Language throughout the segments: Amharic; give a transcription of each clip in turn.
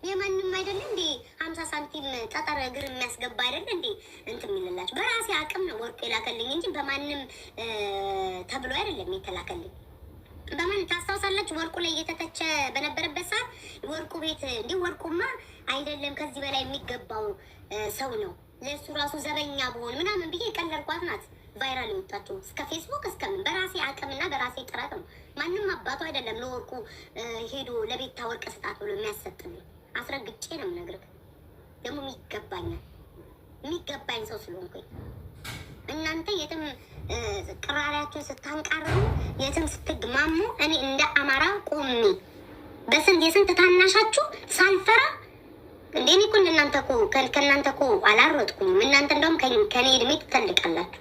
የማንም አይደለ እንዴ 50 ሳንቲም ጠጠር እግር የሚያስገባ አይደለ እንዴ እንትን የሚልላችሁ። በራሴ አቅም ነው ወርቁ የላከልኝ እንጂ በማንም ተብሎ አይደለም የተላከልኝ። በማን ታስታውሳላችሁ? ወርቁ ላይ እየተተቸ በነበረበት ሰዓት ወርቁ ቤት እንዲህ ወርቁማ አይደለም ከዚህ በላይ የሚገባው ሰው ነው ለሱ ራሱ ዘበኛ በሆን ምናምን ብዬ የቀለድኳት ናት ቫይራል የወጣችው እስከ ፌስቡክ እስከምን። በራሴ አቅምና በራሴ ጥረት ነው። ማንም አባቱ አይደለም ለወርቁ ሄዶ ለቤታ ወርቅ ስጣት ብሎ የሚያሰጥልኝ። አስረግጬ ነው የምነግርህ። ደግሞ የሚገባኝ ሰው ስለሆንኩኝ እናንተ የትም ቅራሪያችሁን ስታንቃርሩ የትም ስትግማሙ እኔ እንደ አማራ ቆሜ የስንት ታናሻችሁ ሳልፈራ እንዴ እኔ እኮ ከእናንተ እኮ አላሮጥኩኝም። እናንተ እንደውም ከኔ እድሜ ትተልቃላችሁ።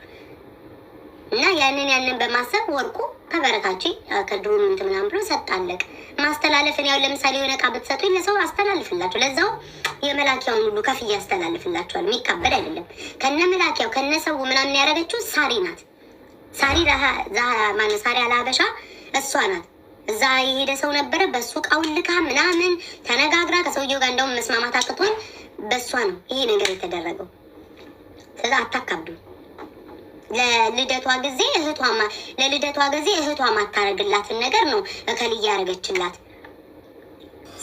እና ያንን በማሰብ ወርቁ ተበረታች ከድሮ ምንት ምናምን ብሎ ሰጣለቅ ማስተላለፍን ያው ለምሳሌ የሆነ ዕቃ ብትሰጡኝ ለሰው አስተላልፍላችሁ ለዛው የመላኪያውን ሁሉ ከፍዬ አስተላልፍላችኋል። የሚካበድ አይደለም። ከነ መላኪያው ከነ ሰው ምናምን ያደረገችው ሳሪ ናት። ሳሪ አላበሻ እሷ ናት። እዛ የሄደ ሰው ነበረ በሱ እቃውን ልካ ምናምን ተነጋግራ ከሰውየው ጋር እንደውም መስማማት አቅቶን በሷ ነው ይሄ ነገር የተደረገው። ስለዚህ አታካብዱ። ለልደቷ ጊዜ እህቷ ማታረግላትን ነገር ነው እከልያ ያረገችላት።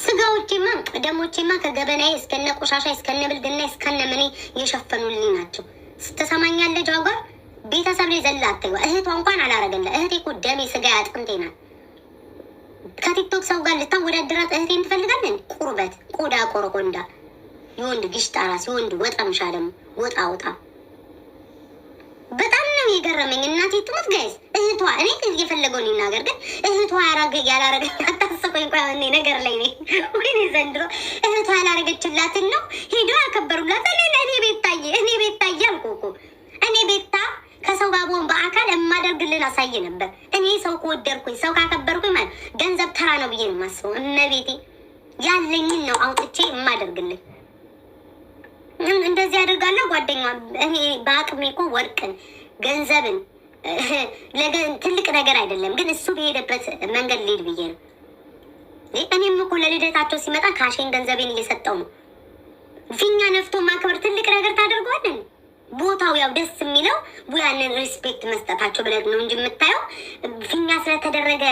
ስጋዎቼማ ደሞቼማ ከገበናዬ እስከነ ቆሻሻ እስከነ ብልግና እስከነ ምን የሸፈኑልኝ ናቸው። ስትሰማኛለህ ጃጓር ቤተሰብ ላይ ዘላ አትገባ። እህቷ እንኳን አላረገላ። እህቴ እኮ ደሜ ስጋ አጥንቴ ናት። ከቲክቶክ ሰው ጋር ልታወዳድራት እህቴን ትፈልጋለን? ቁርበት ቆዳ ቆረቆንዳ የወንድ ግሽጣ ራስ የወንድ ወጣምሻ ደግሞ ወጣ በጣም ነው የገረመኝ። እናቴ ትሙት ጋይስ እህቷ እኔ እየፈለገውን ይናገር ግን እህቷ ያላረገ አታስቆኝ። እንኳን እኔ ነገር ላይ ነኝ ወይኔ ዘንድሮ እህቷ ያላረገችላትን ነው ሄዶ ያከበሩላት። እኔ ቤታዬ አልኩ እኮ እኔ ቤታ ከሰው ጋር ቦን በአካል የማደርግልን አሳይ ነበር። እኔ ሰው ከወደድኩኝ ሰው ካከበርኩኝ ማለት ገንዘብ ተራ ነው ብዬ ነው የማስበው። እመቤቴ ያለኝን ነው አውጥቼ የማደርግልን። እንደዚህ አደርጋለሁ። ጓደኛ እኔ በአቅሜ እኮ ወርቅን ገንዘብን ትልቅ ነገር አይደለም፣ ግን እሱ በሄደበት መንገድ ልሄድ ብዬ ነው። እኔም እኮ ለልደታቸው ሲመጣ ካሼን ገንዘቤን እየሰጠው ነው። ፊኛ ነፍቶ ማክበር ትልቅ ነገር ታደርገዋለን። ቦታው ያው ደስ የሚለው ቡያንን ሪስፔክት መስጠታቸው ብለህ ነው እንጂ የምታየው ፊኛ ስለተደረገ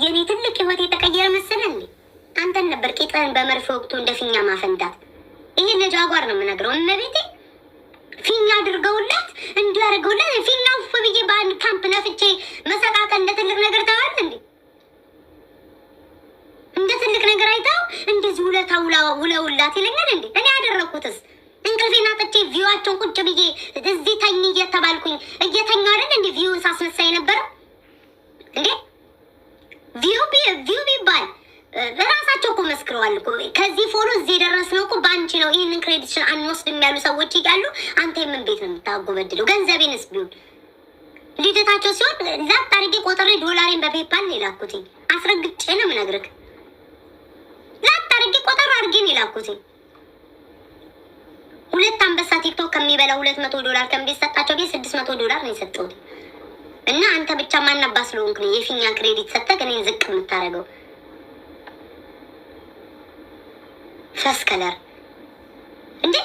የኔ ትልቅ ህይወት የተቀየረ መሰለህ? አንተን ነበር ቂጥህን በመርፌ ወቅቱ እንደ ፊኛ ማፈንዳት። ይሄን ለጃጓር ነው የምነግረው። እመቤቴ ፊኛ አድርገውላት እንዲያደርገውላት ፊኛ ውፍ ብዬ በአንድ ካምፕ ነፍቼ መሰቃቀል እንደ ትልቅ ነገር ታዋል እንዴ? እንደ ትልቅ ነገር አይታው እንደዚህ ውለታ ውለውላት ይለኛል እንዴ? እኔ ያደረኩትስ እንቅልፌን አጥቼ ቪዋቸውን ቁጭ ብዬ እዚህ ተኝ እየተባልኩኝ እየተኛ አይደል እንዴ ቪው ሳስነሳ የነበረው እንዴ? ቪው ቢባል ራሳቸው እኮ መስክረዋል እኮ ከዚህ ፎሎ እዚህ የደረስነው እኮ በአንቺ ነው። ይህንን ክሬዲትሽን አንወስድም ያሉ ሰዎች እያሉ አንተ የምን ቤት ነው የምታጎበድለው? ገንዘቤንስ ቢሆን ልደታቸው ሲሆን ላጥ አድርጌ ቆጥሬ ዶላሬን በፔፓል ነው የላኩትኝ። አስረግጬ ነው የምነግርህ። ላጥ አድርጌ ቆጠር አድርጌ ነው የላኩትኝ። 2 አንበሳ ቲክቶክ ከሚበላው $200 ከሚሰጣቸው ቤት $600 ነው የሰጠሁት። እና አንተ ብቻ ማናባ ስለሆንክ ነው የፊኛ ክሬዲት ሰጠህ እኔን ዝቅ የምታደርገው? ፈስ ከለር እንዴ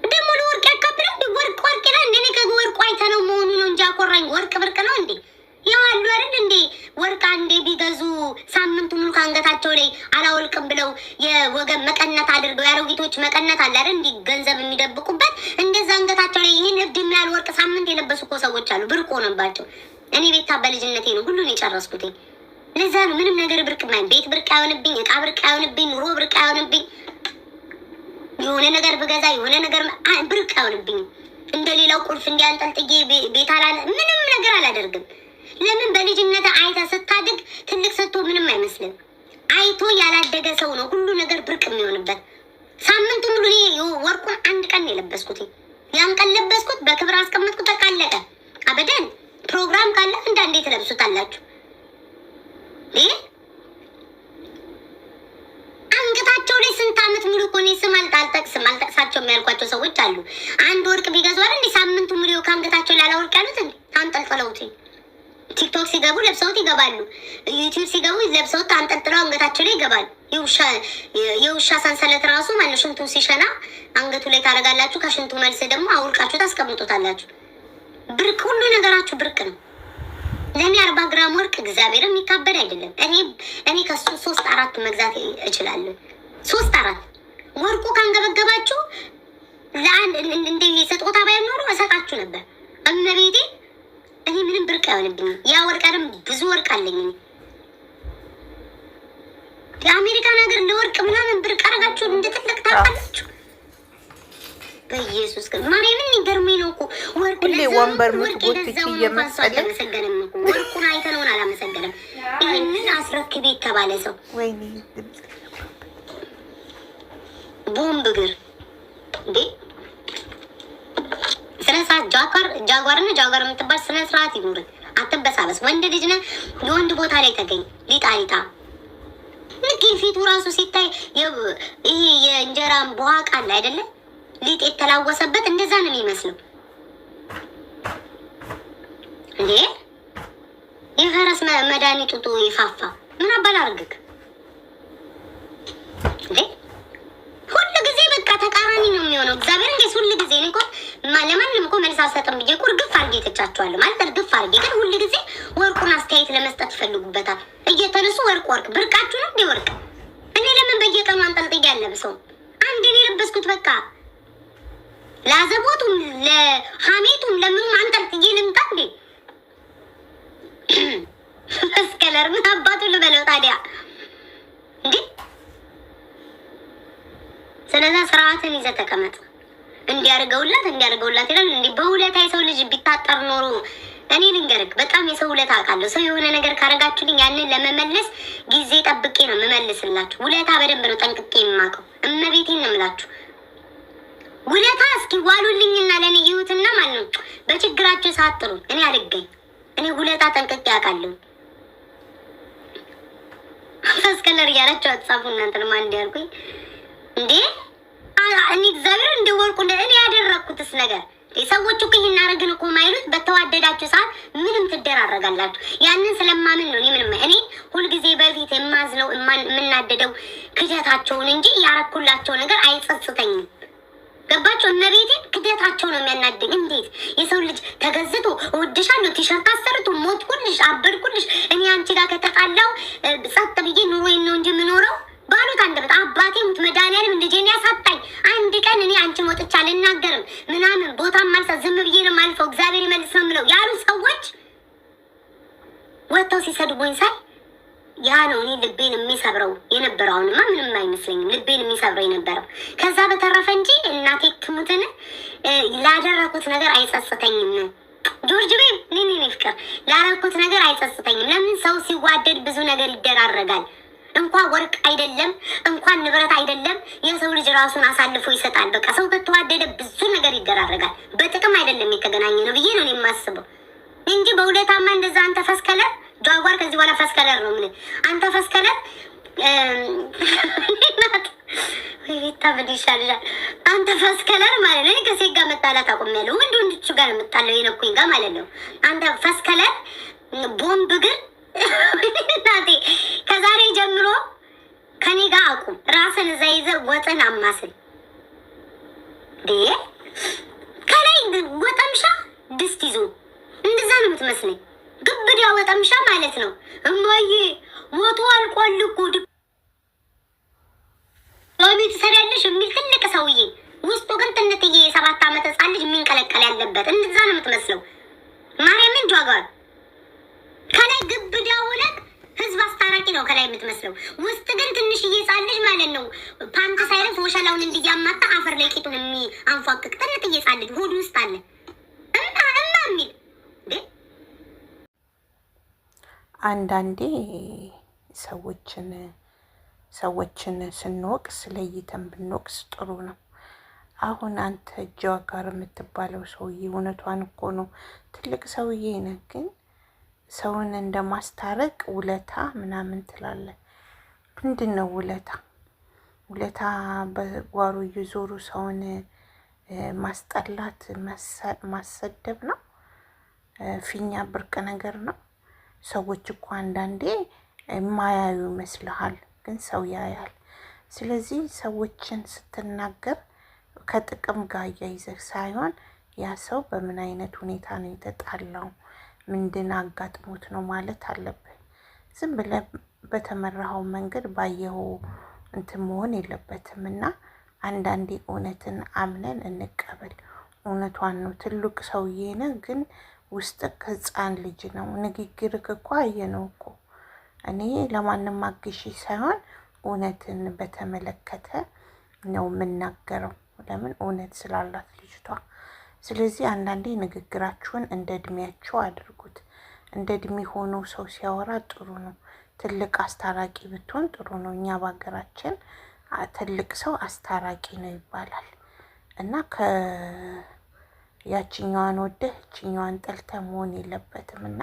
ደግሞ ለወርቅ ያካብላል። ወርቅ ነው እንዴ? ከወርቁ አይተ ነው መሆኑ ነው እንጂ አኮራኝ። ወርቅ ብርቅ ነው እንዴ? ያው አሉ አይደል እንዴ ወርቅ አንዴ ቢገዙ ሳምንቱ ሙሉ ከአንገታቸው ላይ አላወልቅም ብለው የወገን መቀነት አድርገው ያሮጊቶች መቀነት አለ አይደል እንዴ ገንዘብ የሚደብቁበት እንደዛ አንገታቸው ላይ ይሄን እብድ የሚያል ወርቅ ሳምንት የለበሱ እኮ ሰዎች አሉ። ብርቅ ሆነባቸው። እኔ ቤታ በልጅነቴ ነው ሁሉን የጨረስኩት። ለዛ ነው ምንም ነገር ብርቅ ማይ ቤት ብርቅ አይሆንብኝ፣ እቃ ብርቅ አይሆንብኝ፣ ኑሮ ብርቅ አይሆንብኝ። የሆነ ነገር ብገዛ የሆነ ነገር ብርቅ አይሆንብኝ። እንደሌላው ቁልፍ እንዲያንጠልጥዬ ቤት ምንም ነገር አላደርግም። ለምን በልጅነት አይተ ስታድግ ትልቅ ሰጥቶ ምንም አይመስልም። አይቶ ያላደገ ሰው ነው ሁሉ ነገር ብርቅ የሚሆንበት። ሳምንቱ ሙሉ ወርቁን አንድ ቀን የለበስኩት፣ ያን ቀን ለበስኩት፣ በክብር አስቀመጥኩት፣ ተቃለቀ። አበደን ፕሮግራም ካለ እንዳንዴ ትለብሱታላችሁ። አንገታቸው ላይ ስንት ዓመት ሙሉ እኮ እኔ ስም አልጠቅሳቸው የሚያልኳቸው ሰዎች አሉ። አንድ ወርቅ ቢገዙ አይደል እንዴ ሳምንቱ ሙሉ ከአንገታቸው ላይ አላወርቅ ያሉት እንዴ አንጠልጥለውት። ቲክቶክ ሲገቡ ለብሰውት ይገባሉ። ዩቲዩብ ሲገቡ ለብሰውት አንጠልጥለው አንገታቸው ላይ ይገባሉ። የውሻ ሰንሰለት ራሱ ማለት ሽንቱን ሲሸና አንገቱ ላይ ታደርጋላችሁ። ከሽንቱ መልስ ደግሞ አውልቃችሁ ታስቀምጡታላችሁ። ብርቅ፣ ሁሉ ነገራችሁ ብርቅ ነው። ለእኔ 40 ግራም ወርቅ እግዚአብሔር የሚካበድ አይደለም። እኔ ከሱ 3-4 መግዛት እችላለሁ። 3-4 ወርቁ ካንገበገባችሁ እንደ ስጦታ ባይሆን ኖሮ እሰጣችሁ ነበር። እመቤቴ እኔ ምንም ብርቅ አይሆንብኝም። ያ ወርቅ አይደለም ብዙ ወርቅ አለኝ እኔ። የአሜሪካን ሀገር ለወርቅ ምናምን ብርቅ አረጋችሁ እንደትልቅ ታውቃላችሁ። በኢየሱስ ግን ማርያምን ይገርመኝ ነው እኮ ወርቅ ወንበር ምትጎትች እየመሰለ ወርቁን አይተነውን አላመሰገንም። ይህንን አስረክቤ የተባለ ሰው ወይኔ ቦምብ እግር እንዴ! ስነ ስርዓት ጃጓርና ጃጓር የምትባል ስነ ስርዓት ይኑርን። አትበሳበስ። ወንድ ልጅ ነህ፣ የወንድ ቦታ ላይ ተገኝ። ሊጣ ልክ ፊቱ ራሱ ሲታይ ይሄ የእንጀራ በዋቃ አለ አይደለም ሊጥ የተላወሰበት እንደዛ ነው የሚመስለው። እንዴ የፈረስ መድኃኒቱ ጡ ይፋፋ ምን አባል አርግክ እንዴ! ሁሉ ጊዜ በቃ ተቃራኒ ነው የሚሆነው። እግዚአብሔር እንዴት ሁሉ ጊዜ እኔ እኮ ለማንም እኮ መልስ አልሰጥም ብዬ እኮ እርግፍ አድርጌ ተቻቸዋለሁ ማለት እርግፍ አድርጌ። ግን ሁሉ ጊዜ ወርቁን አስተያየት ለመስጠት ይፈልጉበታል። እየተነሱ ወርቅ ብርቃችሁ ነው እንዴ ወርቅ? እኔ ለምን በየቀኑ አንጠልጥዬ አለብሰው? አንድ እኔ ለበስኩት በቃ ለአዘቦቱም ለሐሜቱም ለምኑም አንጠልጥዬ ልምጣ እንዴ? መስከለር ምን አባቱ ልበለው ታዲያ እንዴ? ስለዛ ስርዓትን ይዘህ ተቀመጥ። እንዲያርገውላት ይላል እንዴ? በሁለታ የሰው ልጅ ቢታጠር ኖሮ እኔ ልንገርክ፣ በጣም የሰው ውለታ አውቃለሁ። ሰው የሆነ ነገር ካረጋችሁልኝ ያንን ለመመለስ ጊዜ ጠብቄ ነው የምመልስላችሁ። ውለታ በደንብ ነው ጠንቅቄ የማውቀው። እመቤቴን ነው የምላችሁ። ውለታ እስኪ ዋሉልኝና ለእኔ ይሁትና ማለት ነው በችግራችሁ ሳጥሩ እኔ አልገኝ። እኔ ውለታ ጠንቅቄ አውቃለሁ። ፈስከለር እያላችሁ አትጻፉ እናንተ ማን እንዲያልኩኝ እንዴ? እኔ እግዚአብሔር እንደወርቁ እኔ ያደረኩትስ ነገር ሰዎች እኮ ይሄን አረግን እኮ ማይሉት በተዋደዳችሁ ሰዓት ምንም ትደራረጋላችሁ። ያንን ስለማምን ነው እኔ ሁልጊዜ በፊት የማዝለው የምናደደው ክደታቸውን እንጂ ያረኩላቸው ነገር አይጸጽተኝም። ገባችሁ? እመቤቴን ክደታቸው ነው የሚያናደኝ። እንዴት የሰው ልጅ ተገዝቶ እወድሻለሁ ቲሸርት አሰርቶ ሞትኩልሽ አበድኩልሽ እኔ አንቺ ጋር ከተጣላው ጸጥ ብዬ ኑሮዬን ነው እንጂ የምኖረው ባሉት አንደበት አባቴ ሙት መድኃኒዓለም ልጄን ያሳጣኝ አንድ ቀን እኔ አንቺ ሞጥቻ አልናገርም ምናምን ቦታም ማልሳ ዝም ብዬ ነው የማልፈው እግዚአብሔር ይመልስ ነው የምለው ያሉ ሰዎች ወጥተው ሲሰድቡኝ ሳይ ያ ነው እኔ ልቤን የሚሰብረው የነበረው። አሁንማ ምንም አይመስለኝም ልቤን የሚሰብረው የነበረው። ከዛ በተረፈ እንጂ እናቴ ትሙትን ላደረኩት ነገር አይጸጽተኝም። ጆርጅ ቤ እኔ ፍቅር ላደረኩት ነገር አይጸጽተኝም። ለምን ሰው ሲዋደድ ብዙ ነገር ይደራረጋል። እንኳን ወርቅ አይደለም እንኳን ንብረት አይደለም የሰው ልጅ ራሱን አሳልፎ ይሰጣል። በቃ ሰው ከተዋደደ ብዙ ነገር ይደራረጋል። በጥቅም አይደለም የተገናኘ ነው ብዬ ነው የማስበው እንጂ በውለታማ እንደዛ አንተ ፈስከለር ጃጓር ከዚህ በኋላ ፈስከለር ነው ምን አንተ ፈስከለር ወይታ በዲሻል አንተ ፈስከለር ማለት ነው። ከሴት ጋር መጣላት አቆሚያለሁ። ወንዶቹ ጋር መጣለው የነኩኝ ጋር ማለት ነው። አንተ ፈስከለር ቦምብ ግን እናቴ ከዛሬ ጀምሮ ከኔ ጋር አቁም። ራስን እዛ ይዘህ ወጥን አማስል ከላይ ወጠምሻ ድስት ይዞ እንደዛ ነው የምትመስለኝ። ግብዳ ወጠምሻ ማለት ነው። እማዬ ሞቶ አልቋል እኮ ቤት ሰሪያለሽ የሚል ትልቅ ሰውዬ ውስጡ ግን ትንትዬ የ7 ዓመት ህፃን ልጅ የሚንቀለቀል ያለበት እንደዛ ነው የምትመስለው። ማርያምን ጇጋር ከላይ ግብዳ ሆነህ ህዝብ አስታራቂ ነው ከላይ የምትመስለው። ውስጥ ግን ትንሽዬ ህፃን ልጅ ማለት ነው። ፓንት ሳይረፍ ወሸላውን እንዲያማታ አፈር ላይ ቂጡን የሚያንፏቅቅ ትንትዬ ህፃን ልጅ ሆድ ውስጥ አለ እና የሚል አንዳንዴ ሰዎችን ስንወቅስ ለይተን ብንወቅስ ጥሩ ነው። አሁን አንተ ጃጓር የምትባለው ሰውዬ እውነቷን እኮ ነው። ትልቅ ሰውዬ ነህ፣ ግን ሰውን እንደማስታረቅ ውለታ ምናምን ትላለህ። ምንድን ነው ውለታ? ውለታ በጓሮ እየዞሩ ሰውን ማስጠላት ማሰደብ ነው። ፊኛ ብርቅ ነገር ነው። ሰዎች እኮ አንዳንዴ የማያዩ ይመስልሃል። ግን ሰው ያያል። ስለዚህ ሰዎችን ስትናገር ከጥቅም ጋር እያይዘህ ሳይሆን ያ ሰው በምን አይነት ሁኔታ ነው የተጣላው፣ ምንድን አጋጥሞት ነው ማለት አለብህ። ዝም ብለህ በተመራኸው መንገድ ባየኸው እንትን መሆን የለበትም እና አንዳንዴ እውነትን አምነን እንቀበል። እውነቷን ነው። ትልቅ ሰውዬ ነህ፣ ግን ውስጥ ህፃን ልጅ ነው። ንግግርህ እኮ አየነው እኮ። እኔ ለማንም አግዢ ሳይሆን እውነትን በተመለከተ ነው የምናገረው። ለምን እውነት ስላላት ልጅቷ። ስለዚህ አንዳንዴ ንግግራችሁን እንደ እድሜያችሁ አድርጉት። እንደ እድሜ ሆኖ ሰው ሲያወራ ጥሩ ነው። ትልቅ አስታራቂ ብትሆን ጥሩ ነው። እኛ በሀገራችን ትልቅ ሰው አስታራቂ ነው ይባላል እና ያችኛዋን ወደህ እችኛዋን ጠልተህ መሆን የለበትም እና